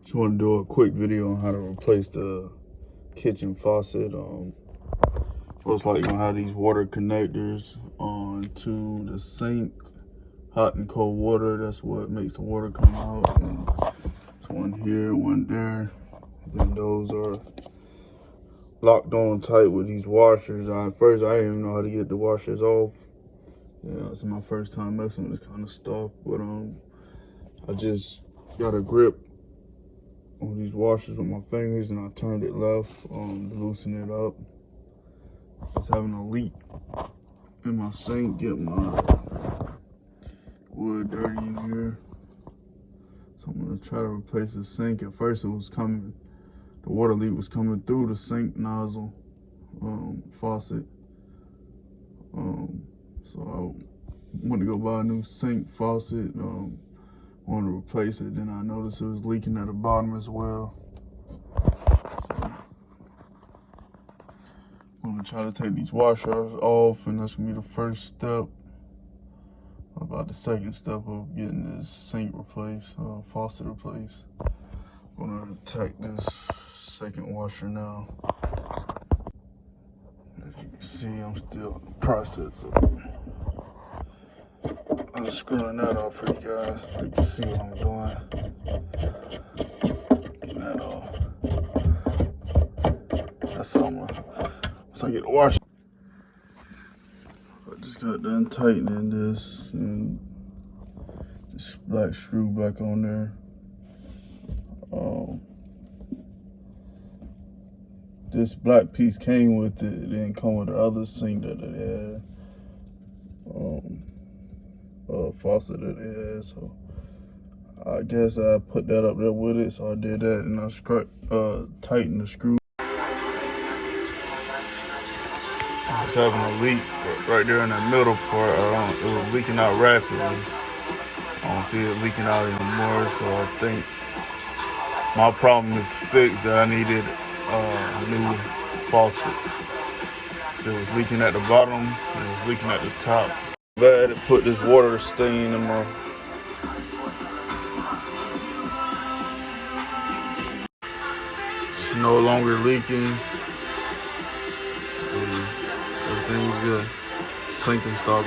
Just want to do a quick video on how to replace the kitchen faucet. Looks like you're gonna have these water connectors onto the sink, hot and cold water. That's what makes the water come out. And there's one here, one there. Then those are locked on tight with these washers. At first, I didn't even know how to get the washers off. Yeah, it's my first time messing with this kind of stuff, but I just got a grip on these washers with my fingers and I turned it left to loosen it up. I was having a leak in my sink, get my wood dirty in here. So I'm gonna try to replace the sink. At first it was coming, the water leak was coming through the sink nozzle faucet. So I went to go buy a new sink faucet. Wanted to replace it, then I noticed it was leaking at the bottom as well. So I'm gonna try to take these washers off, and that's gonna be the first step. About the second step of getting this sink replaced, faucet replaced. I'm gonna attack this second washer now. As you can see, I'm still in the process of unscrewing that off for you guys so you can see what I'm doing. Getting that off. That's how I'm gonna, once I get the washer. I just got done tightening this and this black screw back on there. This black piece came with it. It didn't come with the other sink that it had. Faucet that it had, so I guess I put that up there with it, so I did that and I tightened the screw. I was having a leak right there in the middle part. It was leaking out rapidly. I don't see it leaking out anymore, so I think my problem is fixed, that I needed a new faucet. So it was leaking at the bottom and it was leaking at the top. Glad to put this water stain in my it's no longer leaking. Everything's good. Sink installed.